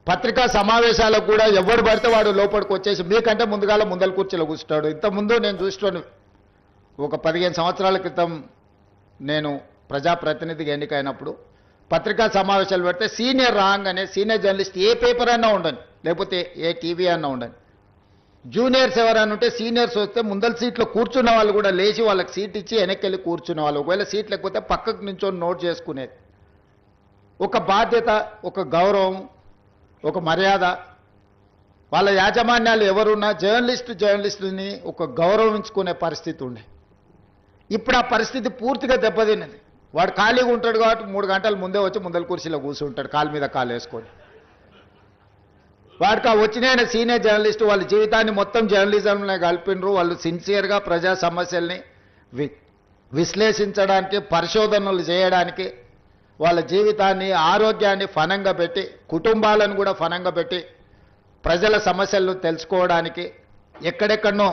పత్రికా సమావేశాలకు కూడా ఎవడు పడితే వాడు లోపలికి వచ్చేసి మీకంటే ముందల కుర్చీలో కూర్చుంటాడు. ఇంతకుముందు నేను చూస్తున్నాను, ఒక 15 సంవత్సరాల క్రితం నేను ప్రజాప్రతినిధిగా ఎన్నికైనప్పుడు పత్రికా సమావేశాలు పెడితే సీనియర్ రాగానే సీనియర్ జర్నలిస్ట్ ఏ పేపర్ అన్నా ఉండని, లేకపోతే ఏ టీవీ అన్నా ఉండని, జూనియర్స్ ఎవరైనా ఉంటే సీనియర్స్ వస్తే ముందల సీట్లో కూర్చున్న వాళ్ళు కూడా లేచి వాళ్ళకి సీట్ ఇచ్చి వెనక్కి వెళ్ళి కూర్చునే వాళ్ళు. ఒకవేళ సీట్ లేకపోతే పక్కకు నుంచొని నోట్ చేసుకునేది. ఒక బాధ్యత, ఒక గౌరవం, ఒక మర్యాద. వాళ్ళ యాజమాన్యాలు ఎవరున్నా జర్నలిస్టుని ఒక గౌరవించుకునే పరిస్థితి ఉండే. ఇప్పుడు ఆ పరిస్థితి పూర్తిగా దెబ్బతిన్నది. వాడు ఖాళీగా ఉంటాడు కాబట్టి 3 గంటల ముందే వచ్చి ముందల కుర్చీలో కూర్చుంటాడు, కాలు మీద కాలు వేసుకొని. వాడికి ఆ వచ్చిన సీనియర్ జర్నలిస్టు వాళ్ళ జీవితాన్ని మొత్తం జర్నలిజంలో కలిపినరు. వాళ్ళు సిన్సియర్గా ప్రజా సమస్యల్ని విశ్లేషించడానికి, పరిశోధనలు చేయడానికి, వాళ్ళ జీవితాన్ని, ఆరోగ్యాన్ని ఫనంగా పెట్టి, కుటుంబాలను కూడా ఫనంగా పెట్టి ప్రజల సమస్యలను తెలుసుకోవడానికి ఎక్కడెక్కడనో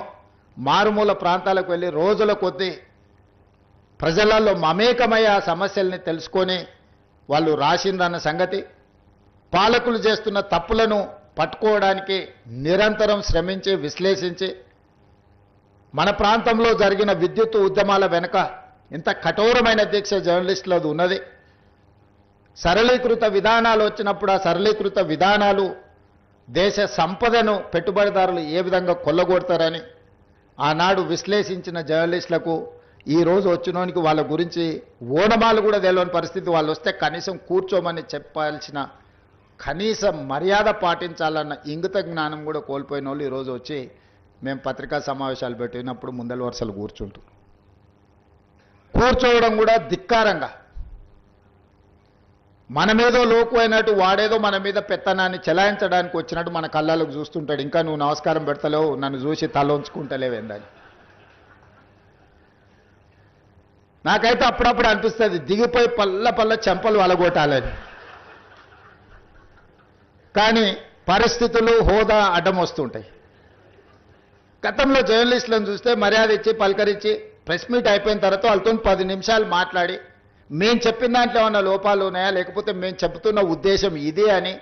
మారుమూల ప్రాంతాలకు వెళ్ళి రోజుల కొద్దీ ప్రజలలో మమేకమై ఆ సమస్యల్ని తెలుసుకొని వాళ్ళు రాసిందన్న సంగతి, పాలకులు చేస్తున్న తప్పులను పట్టుకోవడానికి నిరంతరం శ్రమించి విశ్లేషించి, మన ప్రాంతంలో జరిగిన విద్యుత్ ఉద్యమాల వెనుక ఇంత కఠోరమైన దీక్ష జర్నలిస్టులది ఉన్నది. సరళీకృత విధానాలు వచ్చినప్పుడు ఆ సరళీకృత విధానాలు దేశ సంపదను పెట్టుబడిదారులు ఏ విధంగా కొల్లగొడతారని ఆనాడు విశ్లేషించిన జర్నలిస్టులకు ఈరోజు వచ్చినోనికి వాళ్ళ గురించి ఓనమాలు కూడా తెలియని పరిస్థితి. వాళ్ళు వస్తే కనీసం కూర్చోమని చెప్పాల్సిన కనీస మర్యాద పాటించాలన్న ఇంగిత జ్ఞానం కూడా కోల్పోయిన వాళ్ళు ఈరోజు వచ్చి మేము పత్రికా సమావేశాలు పెట్టినప్పుడు ముందల వరుసలు కూర్చోవడం కూడా ధిక్కారంగా, మన మీదో లోకు అయినట్టు వాడేదో మన మీద పెత్తనాన్ని చెలాయించడానికి వచ్చినట్టు మన కళ్ళకు చూస్తుంటాడు. ఇంకా నువ్వు నమస్కారం పెడతలేవు, నన్ను చూసి తల ఉంచుకుంటలేవేందని. నాకైతే అప్పుడప్పుడు అనిపిస్తుంది దిగిపోయి పల్ల చెంపలు వలగొట్టాలని. కానీ పరిస్థితులు, హోదా అడ్డం వస్తుంటాయి. గతంలో జర్నలిస్టులను చూస్తే మర్యాద ఇచ్చి పలకరించి ప్రెస్ మీట్ అయిపోయిన తర్వాత వాళ్ళతో 10 నిమిషాలు మాట్లాడి మేము చెప్పిన దాంట్లో ఏమన్నా లోపాలు ఉన్నాయా, లేకపోతే మేము చెబుతున్న ఉద్దేశం ఇదే అని